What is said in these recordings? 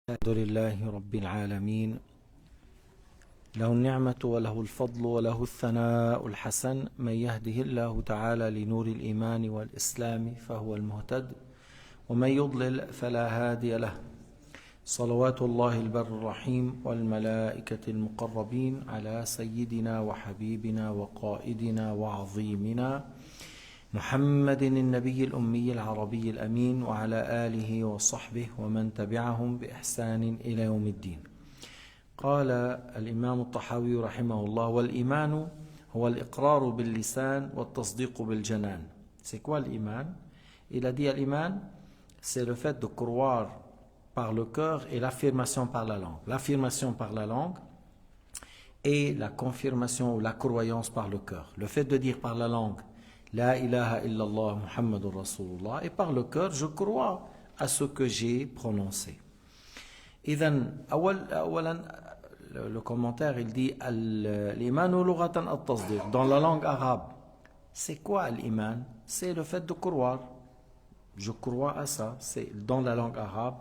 الحمد لله رب العالمين له النعمة وله الفضل وله الثناء الحسن من يهده الله تعالى لنور الإيمان والإسلام فهو المهتد ومن يضلل فلا هادي له صلوات الله البر الرحيم والملائكة المقربين على سيدنا وحبيبنا وقائدنا وعظيمنا محمد النبي الأمي العربي الأمين وعلى آله وصحبه ومن تبعهم بإحسان إلى يوم الدين. قال الإمام الطحاوي رحمه الله: والإيمان هو الإقرار باللسان والتصديق بالجنان. C'est quoi l'iman? Il a dit l'iman, c'est le fait de croire par le cœur et l'affirmation par la langue. L'affirmation par la langue et la confirmation ou la croyance par le cœur. Le fait de dire par la langue La ilaha illallah Muhammadur Rasulullah, et par le cœur je crois à ce que j'ai prononcé. إذن أولا le commentaire il dit الإيمان لغة التصديق. Dans la langue arabe, c'est quoi l'iman? C'est le fait de croire. Je crois à ça. C'est dans la langue arabe.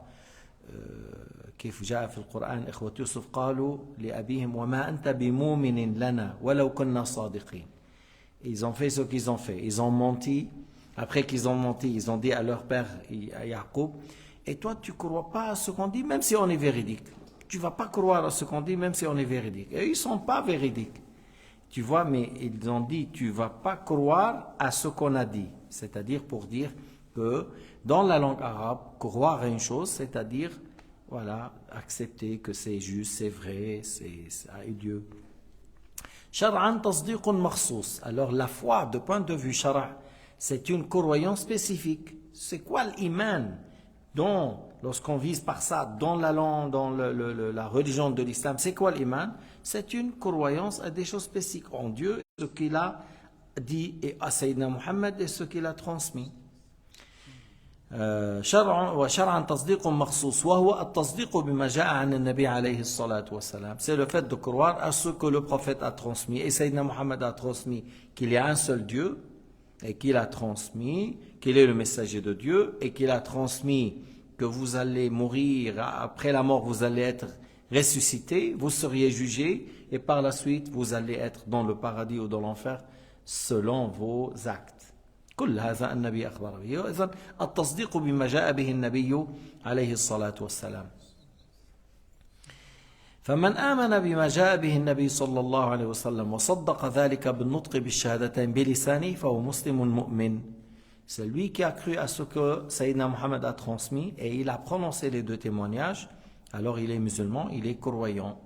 كيف جاء في القرآن إخوة يوسف قالوا لأبيهم وما أنت بمؤمن لنا ولو كنا صادقين. Ils ont fait ce qu'ils ont fait. Ils ont menti. Après qu'ils ont menti, ils ont dit à leur père, à Yaqub, et toi tu ne crois pas à ce qu'on dit, même si on est véridique. Tu ne vas pas croire à ce qu'on dit, même si on est véridique. Et ils ne sont pas véridiques. Tu vois, mais ils ont dit, tu ne vas pas croire à ce qu'on a dit. C'est-à-dire pour dire que dans la langue arabe, croire à une chose, c'est-à-dire, voilà, accepter que c'est juste, c'est vrai, c'est ça est Dieu. Shar'an tasdiqun makhsous. Alors la foi, de point de vue shara', c'est une croyance spécifique. C'est quoi l'iman? Donc, lorsqu'on vise par ça, dans la langue, dans la religion de l'islam, c'est quoi l'iman? C'est une croyance à des choses spécifiques en Dieu, ce qu'il a dit et à Sayyidina Muhammad et ce qu'il a transmis. شرعا تصديق مخصوص وهو التصديق بما جاء عن النبي عليه الصلاة والسلام. C'est le fait de croire à ce que le prophète a transmis et Sayyidina Muhammad a transmis, qu'il y a un seul Dieu et qu'il a transmis qu'il est le messager de Dieu et qu'il a transmis que vous allez mourir, après la mort vous allez être ressuscité, vous seriez jugé et par la suite vous allez être dans le paradis ou dans l'enfer selon vos actes. كل هذا النبي أخبر به. إذن التصديق بما جاء به النبي عليه الصلاة والسلام. فمن آمن بما جاء به النبي صلى الله عليه وسلم وصدق ذلك بالنطق بالشهادتين بلسانه فهو مسلم مؤمن. C'est lui qui a cru à ce que Sayyidina Muhammad a transmis et il a prononcé les deux témoignages, alors il est musulman, il est croyant.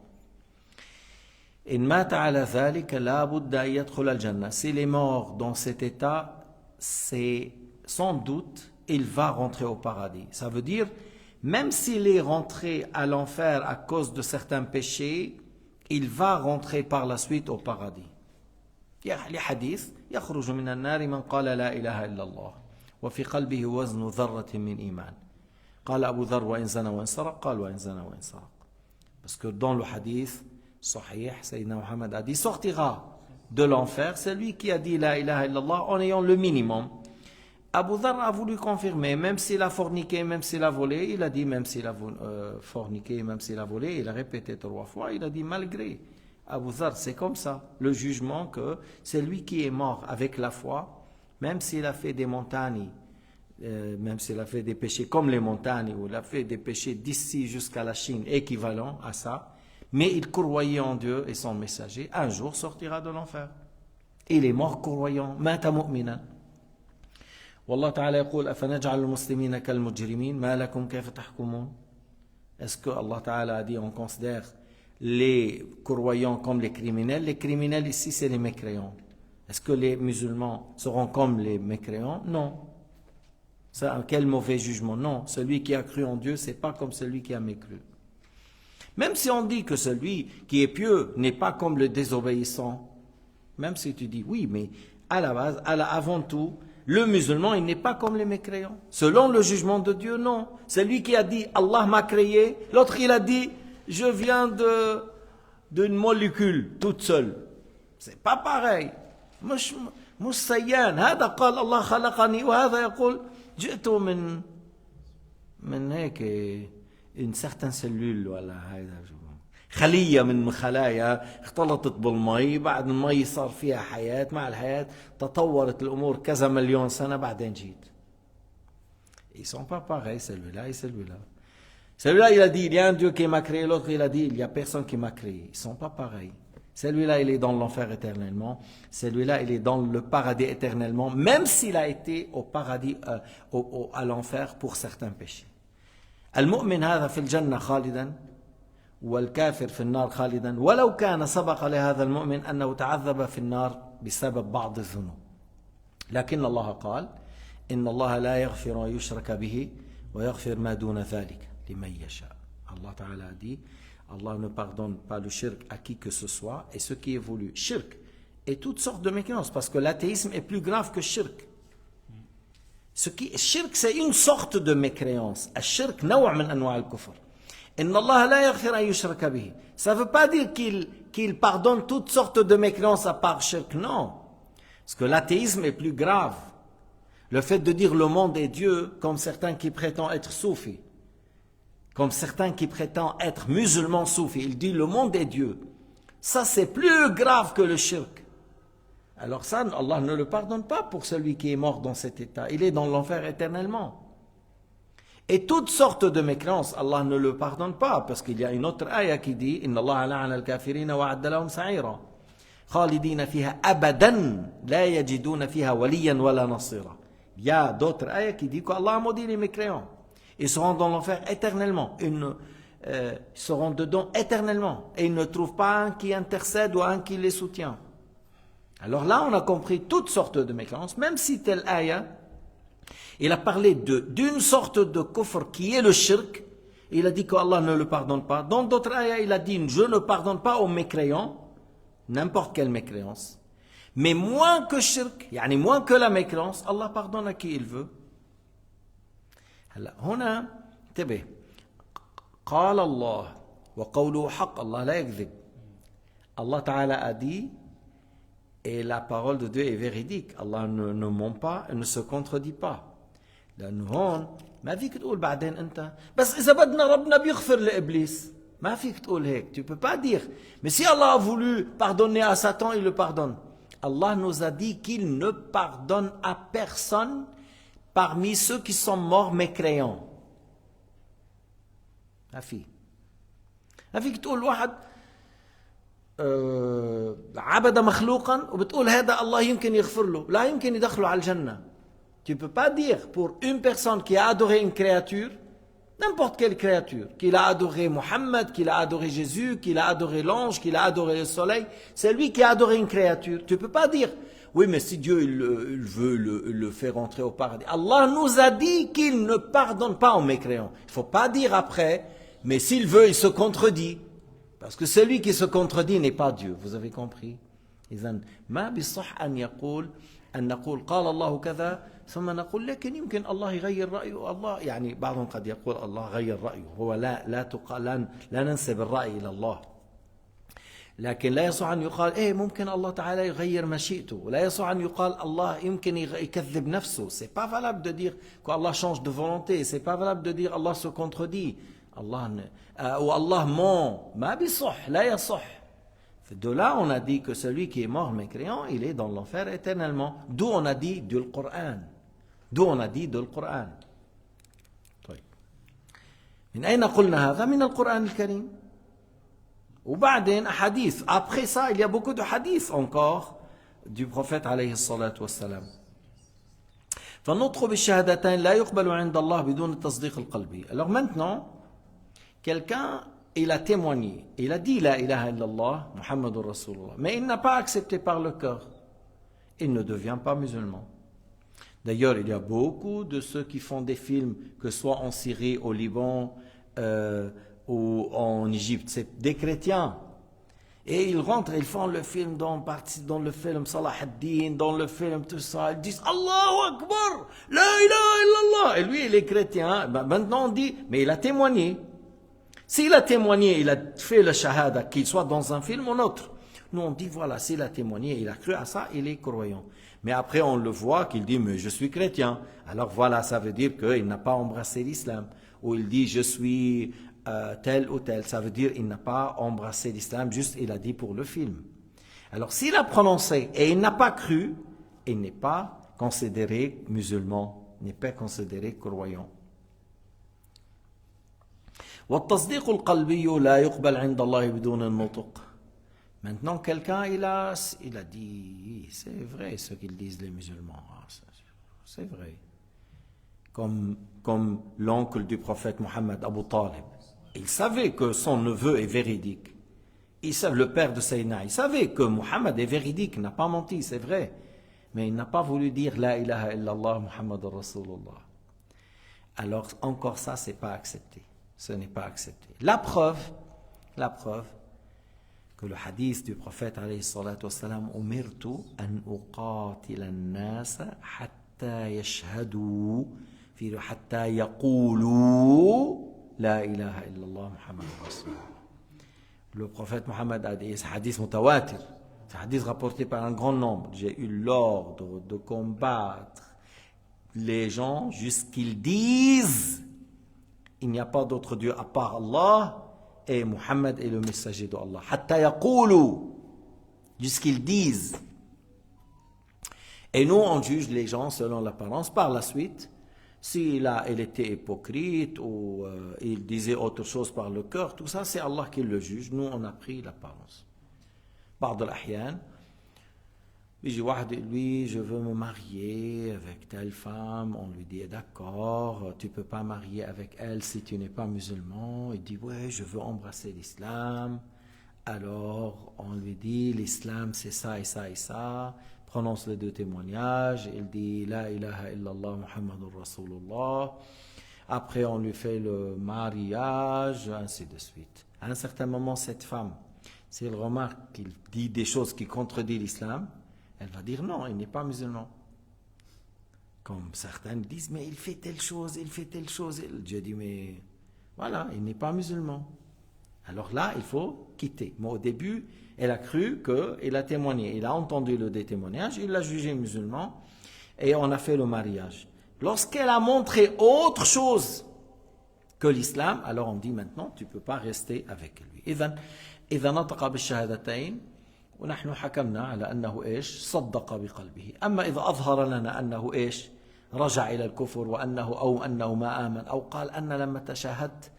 إن مات على ذلك لا بد أن يدخل الجنة. S'il est mort dans cet état, c'est sans doute il va rentrer au paradis. Ça veut dire, même s'il est rentré à l'enfer à cause de certains péchés, il va rentrer par la suite au paradis. لحديث يخرج من النار من قال لا إله إلا الله وفي قلبه وزن ذرة من إيمان. قال أبو ذر وإن زنى وإن سرق قال وإن زنى وإن سرق. Parce que dans le hadith sahih, Sayyidina Muhammad a dit, sortira de l'enfer, c'est lui qui a dit la ilaha illallah en ayant le minimum. Abu Dharr a voulu confirmer, même s'il a forniqué, même s'il a volé, il a dit même s'il a forniqué, même s'il a volé, il a répété 3 fois, il a dit malgré. Abu Dharr, c'est comme ça, le jugement que c'est lui qui est mort avec la foi, même s'il a fait des montagnes, même s'il a fait des péchés comme les montagnes, ou il a fait des péchés d'ici jusqu'à la Chine équivalents à ça, mais il croyait en Dieu et son messager, un jour sortira de l'enfer. Il est mort croyant. مات مؤمنا. والله تعالى يقول أفنجعل المسلمين كالمجرمين ما لكم كيف تحكمون. Est-ce que Allah Ta'ala a dit on considère les croyants comme les criminels? Les criminels ici c'est les mécréants. Est-ce que les musulmans seront comme les mécréants? Non. C'est quel mauvais jugement? Non. Celui qui a cru en Dieu, c'est pas comme celui qui a mécru. Même si on dit que celui qui est pieux n'est pas comme le désobéissant, même si tu dis oui, mais à la base, avant tout, le musulman, il n'est pas comme les mécréants. Selon le jugement de Dieu, non. Celui qui a dit Allah m'a créé, l'autre il a dit je viens d'une molécule toute seule. C'est pas pareil. مش سيان هذا قال الله خلقني وهذا يقول جئت من هيك une certaine cellule ولا هيدا خلية من خلايا اختلطت بالمي، بعد المي صار فيها حياة، مع الحياة تطورت الأمور كذا مليون سنة بعدين جيت. Ils sont pas pareils, celui-là et celui-là. Celui-là, il a dit, il y a un Dieu qui m'a créé, l'autre, il a dit, il n'y a personne qui m'a créé. Ils sont pas pareils. Celui-là, il est dans l'enfer éternellement. Celui-là, il est dans le paradis éternellement, même s'il a été au paradis, à l'enfer pour certains péchés. المؤمن هذا في الجنة خالدا والكافر في النار خالدا ولو كان سبق لهذا المؤمن أنه تعذب في النار بسبب بعض الذنوب. لكن الله قال إن الله لا يغفر أن يشرك به ويغفر ما دون ذلك لمن يشاء. Allah Ta'ala a dit, Allah ne pardonne pas le shirk à qui que ce soit, et ce qui est voulu. Shirk et toutes sortes de mécréances, parce que l'athéisme est plus grave que shirk. Shirk, c'est une sorte de mécréance. Shirk, نوع من أنواع الكفر. إن الله لا يغفر أن يشرك به. Ça ne veut pas dire qu'il pardonne toutes sortes de mécréances à part shirk, non. Parce que l'athéisme est plus grave. Le fait de dire le monde est Dieu, comme certains qui prétendent être soufis, comme certains qui prétendent être musulmans soufis, il dit le monde est Dieu. Ça, c'est plus grave que le shirk. Alors ça, Allah ne le pardonne pas pour celui qui est mort dans cet état. Il est dans l'enfer éternellement. Et toutes sortes de mécréances, Allah ne le pardonne pas, parce qu'il y a une autre ayah qui dit « Inna Allah la'ana al-kafirina wa adda lahum sa'ira. Khalidina fiha abadan, la yajiduna fiha waliyan wala nasira. » Il y a d'autres ayahs qui disent qu'Allah a maudit les mécréants. Ils seront dans l'enfer éternellement. Ils seront dedans éternellement. Et ils ne trouvent pas un qui intercède ou un qui les soutient. Alors là, on a compris toutes sortes de mécréances. Même si tel ayah, il a parlé d'une sorte de kufr qui est le shirk. Il a dit qu'Allah ne le pardonne pas. Dans d'autres ayahs, il a dit je ne pardonne pas aux mécréants. N'importe quelle mécréance. Mais moins que shirk, يعني moins que la mécréance, Allah pardonne à qui il veut. هلا هنا انتبه قال الله وقوله حق الله لا يكذب. Allah Ta'ala a dit et la parole de Dieu est véridique. Allah ne ment pas et ne se contredit pas. لأنه هون ما فيك تقول بعدين أنت بس إذا بدنا ربنا بيغفر لإبليس. ما فيك تقول هيك. Tu peux pas dire. Mais si Allah a voulu pardonner à Satan, il le pardonne. Allah nous a dit qu'il ne pardonne à personne parmi ceux qui sont morts mécréants. ما فيك تقول واحد عبد مخلوقا وبتقول هذا الله يمكن يغفر له، لا يمكن يدخله على الجنة. Tu ne peux pas dire pour une personne qui a adoré une créature, n'importe quelle créature, qu'il a adoré Mohammed, qu'il a adoré Jésus, qu'il a adoré l'ange, qu'il a adoré le soleil, c'est lui qui a adoré une créature. Tu ne peux pas dire, oui mais si Dieu il veut le faire entrer au paradis. Allah nous a dit qu'il ne pardonne pas aux mécréants. Il ne faut pas dire après, mais s'il veut il se contredit. Parce que celui qui se contredit n'est pas Dieu. Vous avez compris? إذن ما بصح أن نقول قال الله كذا ثم نقول لكن يمكن الله يغير رأيه. الله يعني بعضهم قد يقول الله غير رأيه. هو لا ننسب الرأي إلى الله. لكن لا يصح أن يقال إيه ممكن الله تعالى يغير مشيئته. لا يصح أن يقال الله يمكن يكذب نفسه. C'est pas valable de dire qu'Allah change de volonté. C'est pas valable de dire Allah se contredit. ou Allah ment. ما بيصح لا يصح. De là, on a dit que celui qui est mort mécréant, il est dans l'enfer éternellement. D'où on a dit de l'Coran. طيب. من أين قلنا هذا؟ من القرآن الكريم. وبعدين أحاديث. Après ça, il y a beaucoup de hadiths encore du prophète عليه الصلاة والسلام. فالنطق بالشهادتين لا يقبل عند الله بدون التصديق القلبي. Alors maintenant, quelqu'un il a témoigné, il a dit la ilaha illallah, Muhammadur Rasulullah, mais il n'a pas accepté par le cœur. Il ne devient pas musulman. D'ailleurs, il y a beaucoup de ceux qui font des films, que ce soit en Syrie, au Liban ou en Égypte, c'est des chrétiens. Et ils rentrent, ils font le film dans le film Salah ad-Din, dans le film tout ça, ils disent Allahu Akbar, la ilaha illallah. Et lui, il est chrétien. Maintenant, on dit, mais il a témoigné. S'il a témoigné, il a fait le shahada, qu'il soit dans un film ou autre. Nous on dit voilà, s'il a témoigné, il a cru à ça, il est croyant. Mais après on le voit qu'il dit mais je suis chrétien. Alors voilà, ça veut dire qu'il n'a pas embrassé l'islam. Ou il dit je suis tel ou tel. Ça veut dire il n'a pas embrassé l'islam, juste il a dit pour le film. Alors s'il a prononcé et il n'a pas cru, il n'est pas considéré musulman, n'est pas considéré croyant. والتصديق القلبي لا يقبل عند الله بدون النطق. Maintenant, quelqu'un, il a dit, c'est vrai ce qu'ils disent les musulmans, c'est vrai. Comme l'oncle du prophète Mohammed, Abu Talib. Il savait que son neveu est véridique. Le père de Sayyidina, il savait que Mohammed est véridique, il n'a pas menti, c'est vrai. Mais il n'a pas voulu dire La ilaha illallah Muhammad Rasulullah. Alors, encore ça, c'est pas accepté. Ce n'est pas accepté. La preuve, que le hadith du prophète alayhi salatu wassalam, umirtu an uqatila an-nas hatta yashhadu fi hatta yaqulu la ilaha illallah Muhammad Rasulullah. Le prophète Mohammed a dit, c'est un hadith mutawatir, c'est un hadith rapporté par un grand nombre. J'ai eu l'ordre de combattre les gens jusqu'ils disent il n'y a pas d'autre Dieu à part Allah et Mohammed est le messager d'Allah. Hatta yaqulu, jusqu'ils disent. Et nous, on juge les gens selon l'apparence. Par la suite, s'il était hypocrite ou il disait autre chose par le cœur, tout ça, c'est Allah qui le juge. Nous, on a pris l'apparence. بعض الأحيان بيجي واحد lui, je veux me marier avec telle femme. On lui dit, d'accord, tu ne peux pas marier avec elle si tu n'es pas musulman. Il dit, ouais, je veux embrasser l'islam. Alors, on lui dit, l'islam, c'est ça et ça et ça. Prononce les deux témoignages. Il dit, la ilaha illallah Muhammadur Rasulullah. Après, on lui fait le mariage, ainsi de suite. À un certain moment, cette femme, si elle remarque qu'il dit des choses qui contredisent l'islam, elle va dire non, il n'est pas musulman. Comme certains disent, mais il fait telle chose, il fait telle chose. Dieu dit, mais voilà, il n'est pas musulman. Alors là, il faut quitter. Mais au début, elle a cru qu'il a témoigné. Il a entendu le témoignage, il l'a jugé musulman et on a fait le mariage. Lorsqu'elle a montré autre chose que l'islam, alors on dit maintenant, tu ne peux pas rester avec lui. إذا نطق بالشهادتين ونحن حكمنا على أنه إيش صدق بقلبه. أما إذا أظهر لنا أنه إيش رجع إلى الكفر أنه ما آمن أو قال أن لما تشاهدت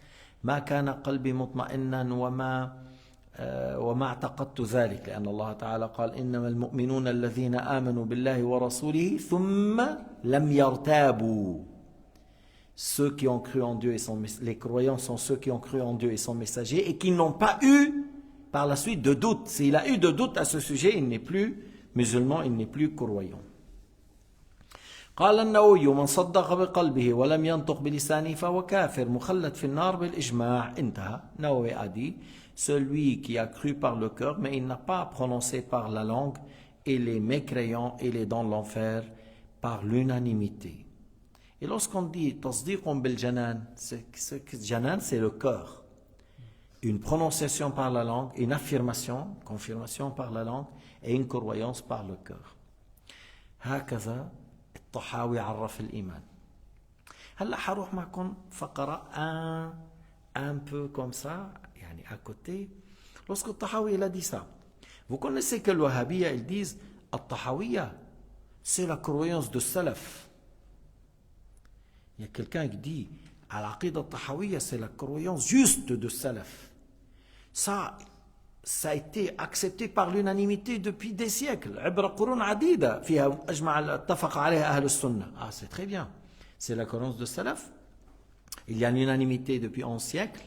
ما كان قلبي مطمئنا وما اعتقدت ذلك لأن الله تعالى قال إنما المؤمنون الذين آمنوا بالله ورسوله ثم لم يرتابوا. Ceux qui ont cru en Dieu et les croyants sont ceux qui ont cru en Dieu et son messager et qui n'ont pas eu par la suite de doute. S'il a eu de doute à ce sujet, il n'est plus musulman, il n'est plus croyant. قال النووي من صدق بقلبه ولم ينطق بلسانه فهو كافر مخلد في النار بالإجماع. انتهى. Nawawi a dit, celui qui a cru par le cœur mais il n'a pas prononcé par la langue, il est mécréant, il est dans l'enfer par l'unanimité. Et lorsqu'on dit tasdiqun bil janan, janan c'est le cœur. Une prononciation par la langue, une affirmation, confirmation par la langue et une croyance par le cœur. هكذا الطحاوي عرف الإيمان. هلا حروح معكم فقرة un peu comme ça, يعني à côté. Lorsque الطحاوي il a dit ça, vous connaissez que le Wahhabiyya ils disent الطحاوية c'est la croyance de Salaf. Il y a quelqu'un qui dit Al-Aqida al-Tahawiyya c'est la croyance juste de Salaf. Ça a été accepté par l'unanimité depuis des siècles. عبر قرون عديدة فيها أجمع اتفق عليها أهل السنة. Ah, c'est très bien. C'est la croyance de Salaf. Il y a l'unanimité depuis 11 siècles.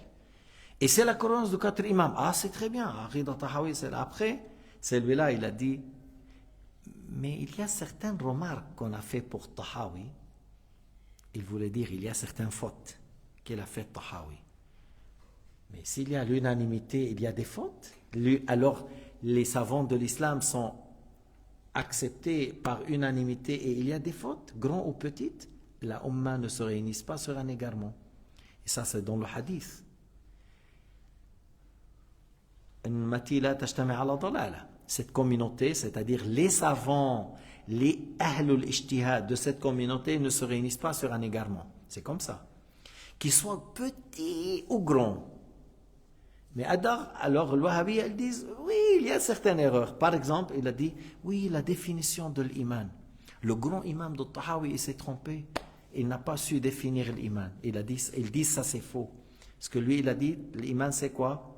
Et c'est la croyance de 4 imams. Ah, c'est très bien. Aqida al-Tahawiyya c'est après. Celui-là, il a dit mais il y a certaines remarques qu'on a fait pour Tahawi. Il voulait dire il y a certaines fautes qu'il a fait Tahawi. Mais s'il y a l'unanimité, il y a des fautes. Alors, les savants de l'islam sont acceptés par unanimité et il y a des fautes, grandes ou petites. La Ummah ne se réunissent pas sur un égarement. Et ça, c'est dans le hadith. Cette communauté, c'est-à-dire les savants, les ahlul ijtihad de cette communauté ne se réunissent pas sur un égarement. C'est comme ça. qu'il soit petit ou grand. Mais alors le Wahhabi, ils disent, oui, il y a certaines erreurs. Par exemple, il a dit, oui, la définition de l'iman. Le grand imam de Tahawi, il s'est trompé. Il n'a pas su définir l'iman. Il dit, ça c'est faux. Parce que lui, il a dit, l'iman c'est quoi?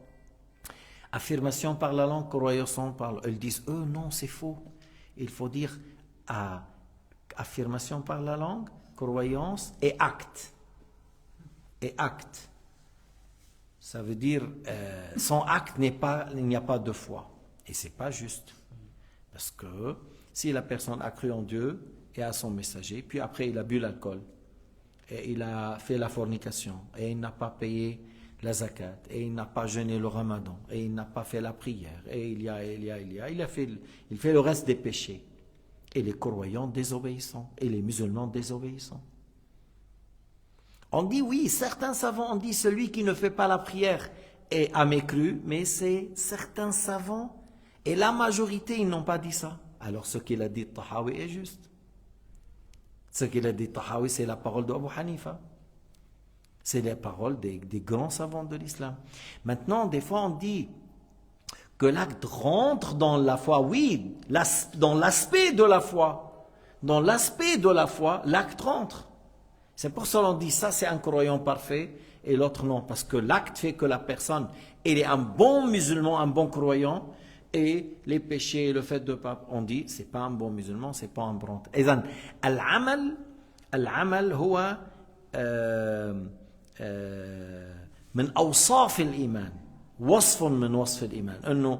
Affirmation par la langue, croyance par la langue. Ils disent, non, c'est faux. Il faut dire affirmation par la langue, croyance et acte. Et acte. Ça veut dire, sans acte, il n'y a pas de foi. Et ce n'est pas juste. Parce que si la personne a cru en Dieu et à son messager, puis après il a bu l'alcool, et il a fait la fornication, et il n'a pas payé la zakat, et il n'a pas jeûné le ramadan, et il n'a pas fait la prière, et il fait le reste des péchés. Et les croyants désobéissants, et les musulmans désobéissants. On dit oui, certains savants ont dit celui qui ne fait pas la prière a mécru, mais c'est certains savants, et la majorité, ils n'ont pas dit ça. Alors ce qu'il a dit Tahawi est juste. Ce qu'il a dit Tahawi, c'est la parole d'Abu Hanifa. C'est la parole des grands savants de l'islam. Maintenant, des fois on dit que l'acte rentre dans la foi. Oui, dans l'aspect de la foi. Dans l'aspect de la foi, l'acte rentre. C'est pour ça qu'on dit ça c'est un croyant parfait et l'autre non. Parce que l'acte fait que la personne, elle est un bon musulman, un bon croyant. Et les péchés, le fait de pas, on dit, c'est pas un bon musulman, c'est pas un bon. إذن العمل هو من أوصاف الإيمان. وصف من وصف الإيمان أنه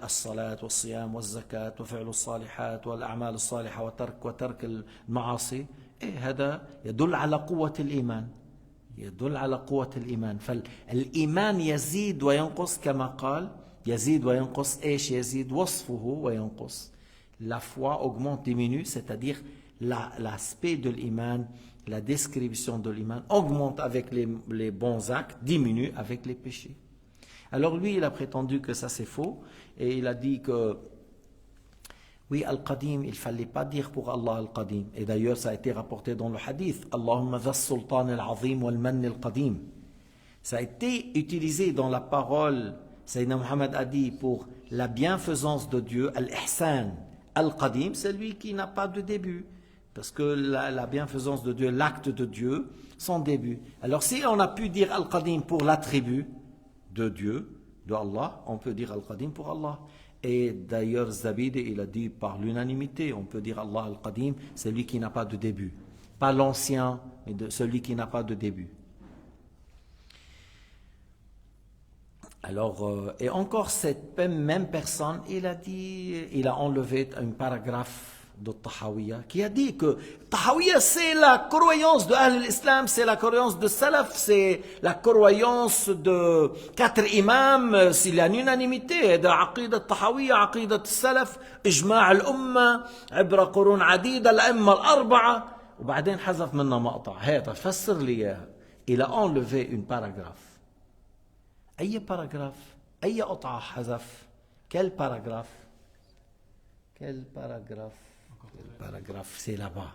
الصلاة والصيام والزكاة وفعل الصالحات والأعمال الصالحة وترك المعاصي هذا يدل على قوة الإيمان يدل على قوة الإيمان فالإيمان يزيد وينقص كما قال يزيد وينقص إيش يزيد وصفه وينقص la foi augmente diminue c'est-à-dire l'aspect de l'iman la description de l'iman augmente avec les bons actes, diminue avec les péchés. Alors lui, il a prétendu que ça c'est faux, et il a dit que, oui, Al-Qadim, il ne fallait pas dire pour Allah Al-Qadim. Et d'ailleurs, ça a été rapporté dans le hadith, Allahumma dha sultan al-azim wal-man al-qadim. Ça a été utilisé dans la parole, Sayyidina Muhammad a dit, pour la bienfaisance de Dieu, Al-Ihsan. Al-Qadim, c'est lui qui n'a pas de début. Parce que la bienfaisance de Dieu, l'acte de Dieu, son début. Alors si on a pu dire Al-Qadim pour l'attribut de Dieu, de Allah, on peut dire Al-Qadim pour Allah. Et d'ailleurs, Zabid, il a dit par l'unanimité, on peut dire Allah Al-Qadim, c'est lui qui n'a pas de début. Pas l'ancien, mais celui qui n'a pas de début. Alors, et encore cette même personne, il a enlevé un paragraphe de Tahawiya qui a dit que Tahawiya c'est la croyance de l'islam, c'est la croyance de Salaf, c'est la croyance de 4 imams, c'est l'unanimité de عقيدة Tahawiya, عقيدة السلف, إجماع الأمة, عبر قرون عديدة, الأئمة الأربعة, وبعدين حذف منا مقطع. هذا فسر لي إياها. Il a enlevé une paragraphe. أي paragraphe? أي قطعة حذف? Quel paragraphe? Quel paragraphe? Le paragraphe, c'est là-bas.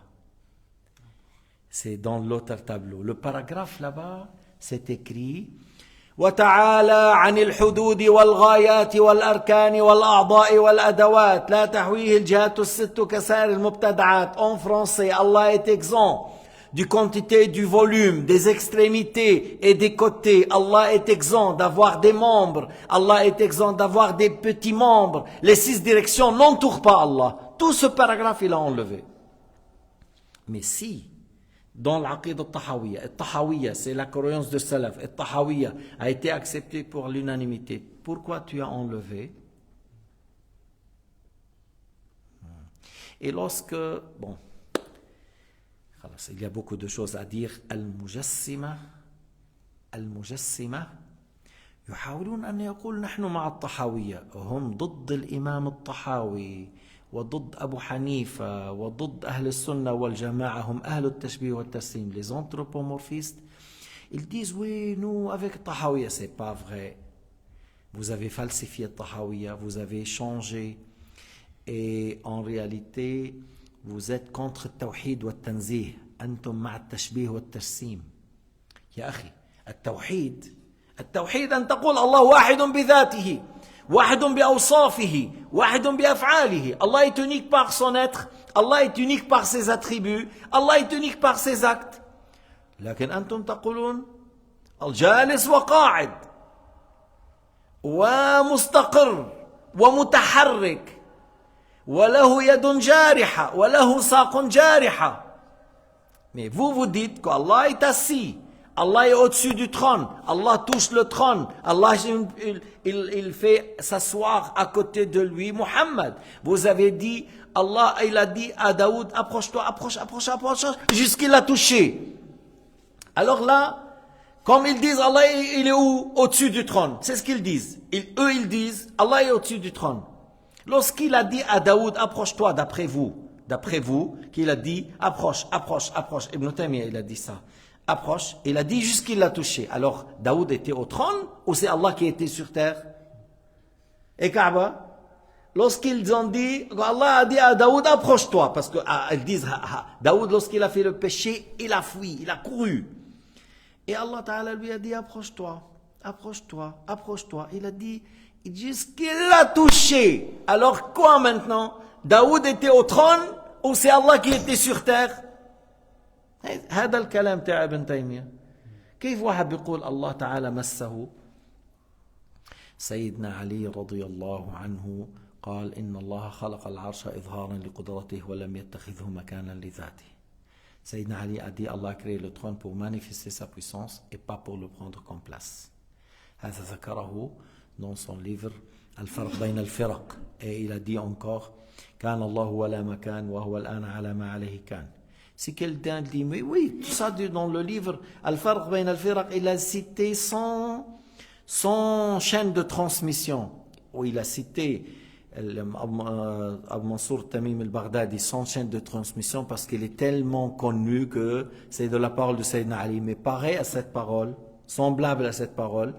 C'est dans l'autre tableau. Le paragraphe là-bas, c'est écrit وتعالى عن الحدود والغايات والأركان والأعضاء والأدوات لا تحويه الجهات الست كسائر المبتدعات. En français, Allah est exempt du quantité, du volume, des extrémités et des côtés. Allah est exempt d'avoir des membres. Allah est exempt d'avoir des petits membres. Les 6 directions n'entourent pas Allah. Tout ce paragraphe, il a enlevé. Mais si, dans l'Aqidah Tahawiyya, c'est la croyance de Salaf, et Tahawiyya a été acceptée pour l'unanimité, pourquoi tu as enlevé? Et lorsque, bon, il y a beaucoup de choses à dire. المجسمة يحاولون أن يقول نحن مع الطحاوية هم ضد الإمام الطحاوي وضد أبو حنيفة وضد أهل السنة والجماعة هم أهل التشبيه والتسليم. Les anthropomorphistes, ils disent oui, nous avec Tahawiya, c'est pas vrai. Vous avez falsifié Tahawiya, vous avez changé. Et en réalité, vous êtes contre Tawhid wa Tanzih. أنتم مع التشبيه والتجسيم. يا أخي التوحيد أن تقول الله واحد بذاته، واحد بأوصافه، واحد بأفعاله. Allah est unique par son être, Allah est unique par ses attributs, Allah est unique par ses actes. لكن أنتم تقولون الجالس وقاعد ومستقر ومتحرك وله يد جارحة وله ساق جارحة. Mais vous dites qu'Allah est assis, Allah est au-dessus du trône, Allah touche le trône, Allah il fait s'asseoir à côté de lui Muhammad. Vous avez dit, Allah il a dit à Daoud, approche-toi, approche, jusqu'il l'a touché. Alors là, comme ils disent, Allah il est où? Au-dessus du trône. C'est ce qu'ils disent. Eux ils disent, Allah est au-dessus du trône. Lorsqu'il a dit à Daoud, approche-toi, d'après vous, qu'il a dit, approche. Ibn Taymiyyah, il a dit ça. Approche, il a dit jusqu'il l'a touché. Alors, Daoud était au trône ou c'est Allah qui était sur terre? Et Kaaba, lorsqu'ils ont dit, Allah a dit à Daoud, approche-toi, parce qu'ils disent, Daoud, lorsqu'il a fait le péché, il a fui, il a couru. Et Allah Ta'ala lui a dit, approche-toi. Il a dit, jusqu'il l'a touché. Alors quoi maintenant? Daoud était au trône ou c'est Allah qui était sur terre? هذا الكلام تاع ابن تيمية. كيف واحد بيقول الله تعالى مسه؟ سيدنا علي رضي الله عنه قال إن الله خلق العرش إظهارا لقدرته ولم يتخذه مكانا لذاته. Sayyidina Ali a dit Allah a créé le trône pour manifester sa puissance et pas pour le prendre comme place. هذا ذكره dans son livre الفرق بين الفرق. Et il a dit encore كان الله ولا مكان وهو الآن على ما عليه كان. Si quelqu'un dit, mais oui, tout ça dans le livre Al-Farq Bayn al-Firaq, il a cité son chaîne de transmission, où il a cité Abu Mansour Tamim al-Baghdadi, son chaîne de transmission, parce qu'il est tellement connu que c'est de la parole de Sayyidina Ali. Mais pareil à cette parole, semblable à cette parole,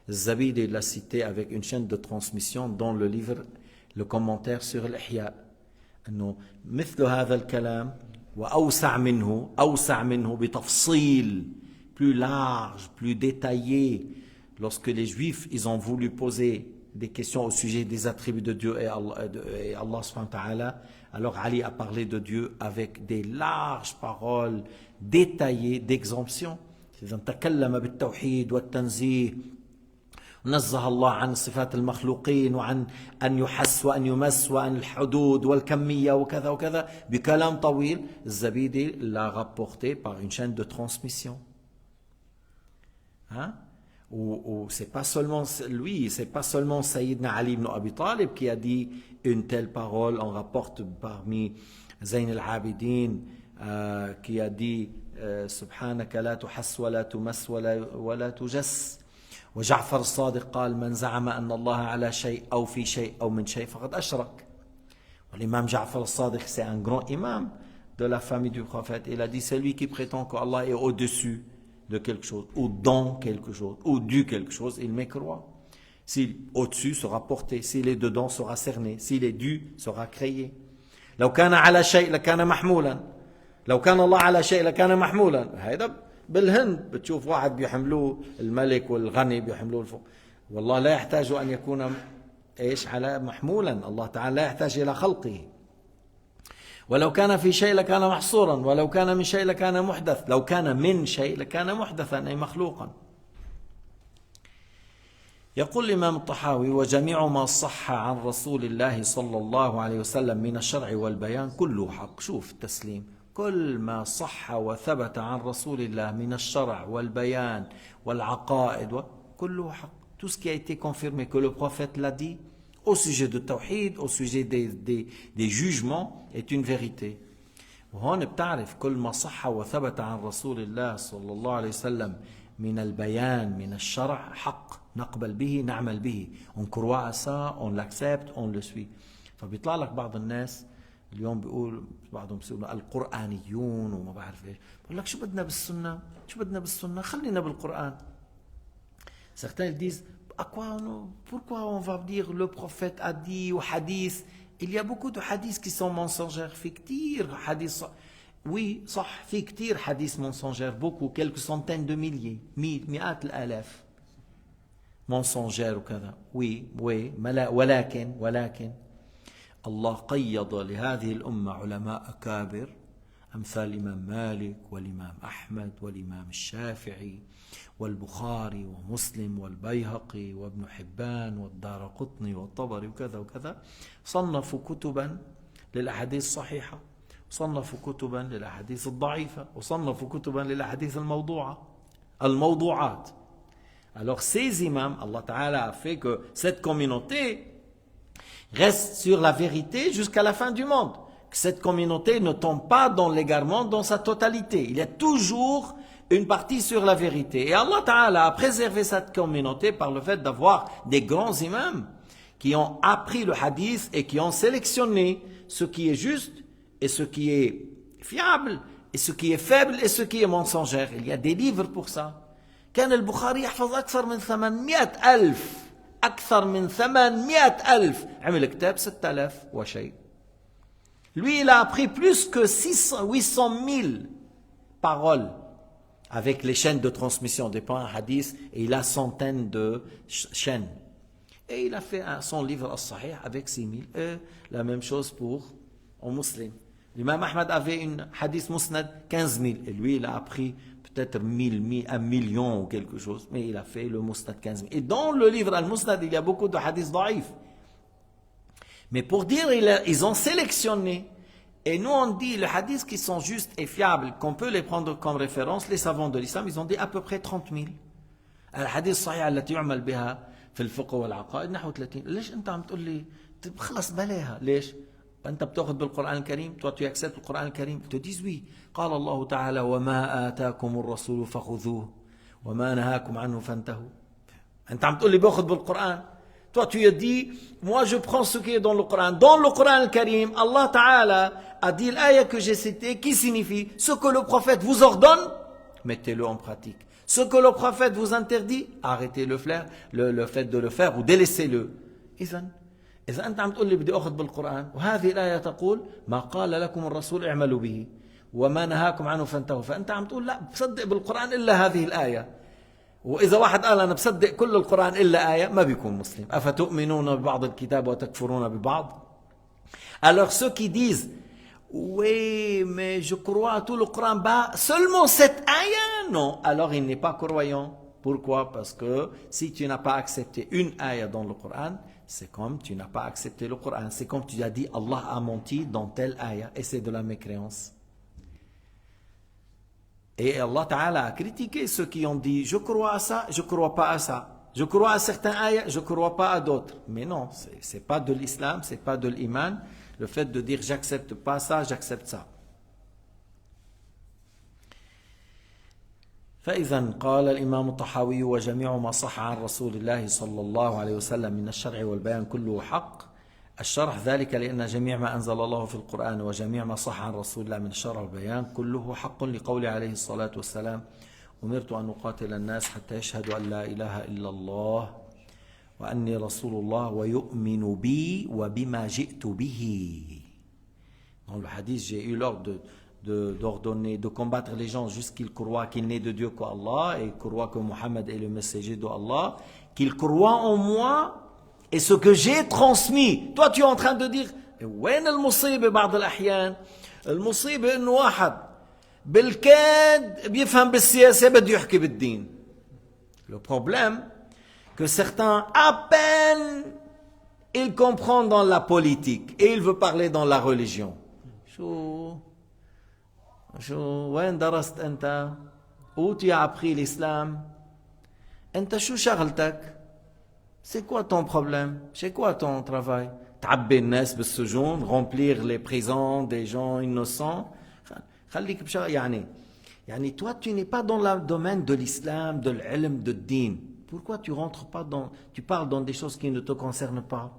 Zabidi l'a cité avec une chaîne de transmission dans le livre, le commentaire sur l'Ihya. مثل هذا الكلام وأوسع منه بتفصيل, plus large, plus détaillé. Lorsque les Juifs ils ont voulu poser des questions au sujet des attributs de Dieu et Allah subhanahu wa ta'ala, alors Ali a parlé de Dieu avec des larges paroles détaillées d'exemption. تكلم بالتوحيد والتنزيه نزه الله عن صفات المخلوقين وعن أن يحس وأن يمس وعن الحدود والكمية وكذا وكذا بكلام طويل. الزبيدي l'a rapporté par une chaîne de transmission. Ou c'est pas seulement lui, c'est pas seulement Sayyidina Ali ibn Abi Talib qui a dit une telle parole. On rapporte parmi Zayn al-Abidin qui a dit Subhanaka la tuhass wa la tumass wa la tujass. وجعفر الصادق قال من زعم أن الله على شيء أو في شيء أو من شيء فقد أشرك. L'imam Ja'far al-Sadiq, c'est un grand imam de la famille du prophète. Il a dit, c'est lui qui prétend qu'Allah est au-dessus de quelque chose, ou dans quelque chose, ou du quelque chose, il mécroit. S'il est au-dessus, sera porté. S'il est dedans, sera cerné. S'il est dû, sera créé. لو كان على شيء لكان محمولا. لو كان الله على شيء لكان محمولا. هذا بالهند بتشوف واحد بيحملوه الملك والغني بيحملوه الفوق. والله لا يحتاج أن يكون إيش على محمولا. الله تعالى لا يحتاج إلى خلقه. ولو كان في شيء لكان محصورا ولو كان من شيء لكان محدث. لو كان من شيء لكان محدثا أي مخلوقا. يقول الإمام الطحاوي وجميع ما صح عن رسول الله صلى الله عليه وسلم من الشرع والبيان كله حق. شوف التسليم. كل ما صح وثبت عن رسول الله من الشرع والبيان والعقائد كله حق. Tout ce qui a été confirmé que le prophète l'a dit au sujet de tawhid, au sujet des jugements est une vérité. وهون بتعرف كل ما صح وثبت عن رسول الله صلى الله عليه وسلم من البيان من الشرع حق نقبل به نعمل به. On croit à ça, on l'accepte, on le suit. فبيطلع لك بعض الناس اليوم بيقول بعضهم بيقولوا القرآنيون وما بعرف ايش. بقول لك شو بدنا بالسنة؟ خلينا بالقرآن. Certains disent pourquoi on va dire le prophète a dit ou hadith. Il y a beaucoup de hadiths qui sont mensongers, fictifs, hadiths. Oui, صح في كتير حديث mensongère, beaucoup, quelques centaines de milliers, مئات الآلاف mensongère وكذا. Oui, oui, ولكن الله قيض لهذه الأمة علماء أكابر أمثال الإمام مالك والإمام أحمد والإمام الشافعي والبخاري ومسلم والبيهقي وابن حبان والدارقطني والطبري وكذا وكذا. صنفوا كتبا للأحاديث الصحيحة، صنفوا كتبا للأحاديث الضعيفة، وصنفوا كتبا للأحاديث الموضوعات. Alors ces imams, Allah Ta'ala a fait que cette communauté reste sur la vérité jusqu'à la fin du monde. Que cette communauté ne tombe pas dans l'égarement dans sa totalité. Il y a toujours une partie sur la vérité. Et Allah Ta'ala a préservé cette communauté par le fait d'avoir des grands imams qui ont appris le hadith et qui ont sélectionné ce qui est juste et ce qui est fiable et ce qui est faible et ce qui est mensongère. Il y a des livres pour ça. كان البخاري يحفظ أكثر من 800,000 أكثر من 800,000 عمل كتاب 6,000 وشيء. Lui, il a appris plus que 800,000 paroles avec les chaînes de transmission des points hadith, et il a centaines de chaînes. Et il a fait son livre As-Sahih avec 6,000. Et la même chose pour un musulman. L'imam Ahmad avait une hadith musnad 15,000. Et lui, il a appris peut-être 1 million ou quelque chose. Mais il a fait le musnad 15,000. Et dans le livre Al-Musnad, il y a beaucoup de hadiths daïf. Mais pour dire, ils ont sélectionné. Et nous, on dit, les hadiths qui sont justes et fiables, qu'on peut les prendre comme référence, les savants de l'islam, ils ont dit à peu près 30,000. الحديث الصحيحة التي يعمل بها في الفقه والعقائد نحو 30. ليش أنت عم تقول لي خلص بلاها؟ ليش؟ أنت بتأخذ بالقرآن الكريم؟ toi tu acceptes le Coran الكريم؟ ils te disent oui. قال الله تعالى وما آتاكم الرسول فخذوه وما نهاكم عنه فانتهوا. أنت عم تقول لي باخذ بالقرآن. Toi, tu as dit, moi je prends ce qui est dans le Coran. Dans le Coran al-Karim, Allah Ta'ala a dit l'ayah que j'ai citée, qui signifie ce que le prophète vous ordonne, mettez-le en pratique. Ce que le prophète vous interdit, arrêtez le fait de le faire ou délaissez-le. إذا أنت عم تقول لي بدي أخذ بالقرآن وهذه الآية تقول ما قال لكم الرسول اعملوا به وما نهاكم عنه فانتهوا، فأنت عم تقول لا بصدق بالقرآن إلا هذه الآية. وإذا واحد قال أنا بصدق كل القرآن إلا آية ما بيكون مسلم. أفتؤمنون ببعض الكتاب وتكفرون ببعض. Alors ceux qui disent oui mais je crois à tout le Coran, bah seulement cette ayah, non, alors il n'est pas croyant. Pourquoi? Parce que si tu n'as pas accepté une ayah dans le Coran, c'est comme tu n'as pas accepté le Coran. C'est comme tu as dit Allah a menti dans telle ayah, et c'est de la mécréance. Et Allah Ta'ala a critiqué ceux qui ont dit je crois à ça, je crois pas à ça. Je crois à certains ayats, je crois pas à d'autres. Mais non, c'est pas de l'islam, c'est pas de l'iman. Le fait de dire j'accepte pas ça, j'accepte ça. فإذا قال الإمام الطحاوي وجميع ما صح عن رسول الله صلى الله عليه وسلم من الشرع والبيان كله حق. الشرح ذلك لأن جميع ما أنزل الله في القرآن وجميع ما صح عن رسول الله من الشرع والبيان كله حق لقول عليه الصلاة والسلام أمرت أن أقاتل الناس حتى يشهدوا أن لا إله إلا الله وأني رسول الله ويؤمن بي وبما جئت به. Dans le hadith, j'ai eu l'ordre d'ordonner, de combattre les gens jusqu'ils croient qu'il n'est de Dieu qu'Allah et croient que Mohammed est le messager d'Allah, qu'ils croient en moi et ce que j'ai transmis. Toi, tu es en train de dire, وين المصيبة بعض الأحيان؟ المصيبة إنه واحد بالكاد بيفهم بالسياسة بده يحكي بالدين. Le problème, que certains, à peine, ils comprennent dans la politique et ils veulent parler dans la religion. وين درست أنت؟ où tu as appris l'islam? أنت شو شغلتك؟ C'est quoi ton problème? C'est quoi ton travail? تعبي الناس بالسجون, remplir les prisons des gens innocents. خليك بشغل يعني toi tu n'es pas dans le domaine de l'islam, de l'ilm, de din. Pourquoi tu rentres pas dans, tu parles dans des choses qui ne te concernent pas?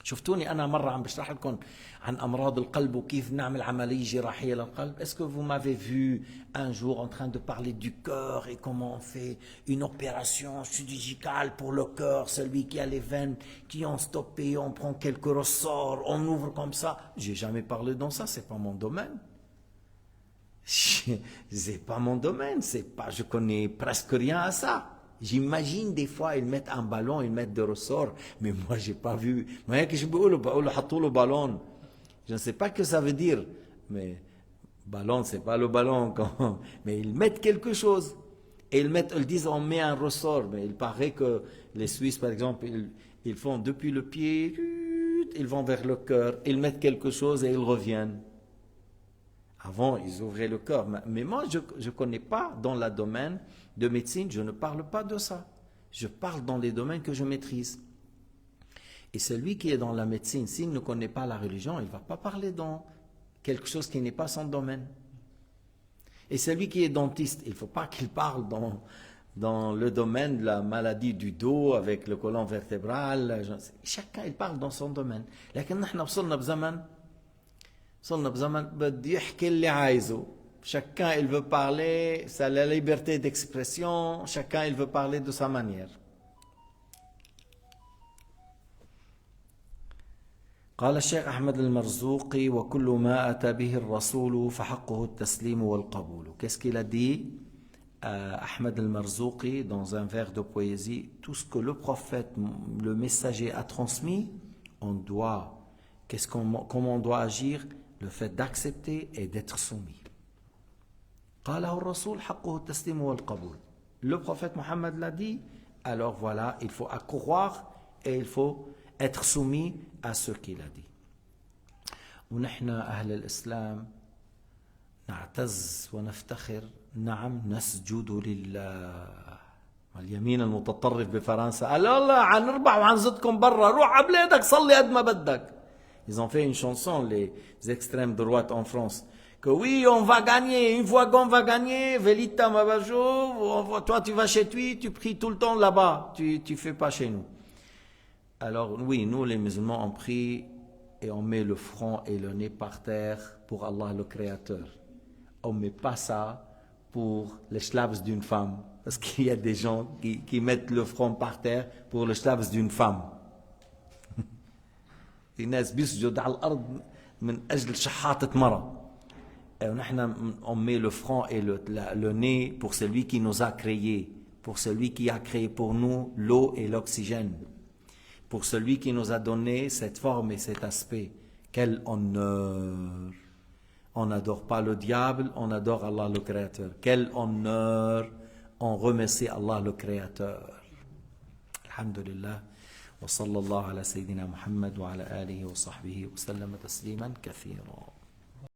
شفتوني أنا مرة عم بشرح لكم عن أمراض القلب وكيف نعمل عملية جراحية للقلب. Est-ce que vous m'avez vu un jour en train de parler du cœur et comment on fait une opération chirurgicale pour le cœur, celui qui a les veines qui ont stoppé, on prend quelques ressorts, on ouvre comme ça? J'ai jamais parlé dans ça, c'est pas mon domaine. C'est pas mon domaine, je connais presque rien à ça. J'imagine des fois ils mettent un ballon, ils mettent des ressorts, mais moi j'ai pas vu. Moi que je le ballon. Je ne sais pas ce que ça veut dire, mais ballon c'est pas le ballon mais ils mettent quelque chose. Et ils disent on met un ressort, mais il paraît que les Suisses par exemple, ils font depuis le pied, ils vont vers le cœur, ils mettent quelque chose et ils reviennent. Avant, ils ouvraient le cœur. Mais moi, je ne connais pas dans le domaine de médecine, je ne parle pas de ça. Je parle dans les domaines que je maîtrise. Et celui qui est dans la médecine, s'il ne connaît pas la religion, il ne va pas parler dans quelque chose qui n'est pas son domaine. Et celui qui est dentiste, il ne faut pas qu'il parle dans le domaine de la maladie du dos avec le colon vertébral. Chacun, il parle dans son domaine. Chacun il veut parler, c'est la liberté d'expression, chacun il veut parler de sa manière. قال الشيخ أحمد المرزوقي وكل ما أتى به الرسول فحقه التسليم والقبول. Qu'est-ce qu'il a dit Ahmed al-Marzouqi dans un vers de poésie? Tout ce que le prophète, le messager a transmis, on doit, comment on doit agir? Le fait d'accepter et d'être soumis. قاله الرسول حقه التسليم والقبول. Le prophète Mohammed l'a dit, alors voilà, il faut croire et il faut être soumis à ce qu'il a dit. ونحن أهل الإسلام نعتز ونفتخر نعم نسجد لله. اليمين المتطرف بفرنسا قال الله هنربح وهنزدكم برا روح على بلادك صلي قد ما بدك. Ils ont fait une chanson, les extrêmes de droite en France, que oui, on va gagner, une fois qu'on va gagner, Velita Mabajo, toi tu vas chez toi, tu pries tout le temps là-bas, tu fais pas chez nous. Alors oui, nous les musulmans, on prie et on met le front et le nez par terre pour Allah le Créateur. On ne met pas ça pour les schlaps d'une femme, parce qu'il y a des gens qui mettent le front par terre pour le schlaps d'une femme. في ناس بيسجد على الأرض من أجل شحاطة مرة. On met le front et le nez pour celui qui nous a créés, pour celui qui a créé pour nous l'eau et l'oxygène, pour celui qui nous a donné cette forme et cet aspect. Quel honneur! On n'adore pas le diable, on adore Allah le Créateur. Quel honneur! On remercie Allah le Créateur. Alhamdulillah. وصلى الله على سيدنا محمد وعلى آله وصحبه وسلم تسليما كثيرا.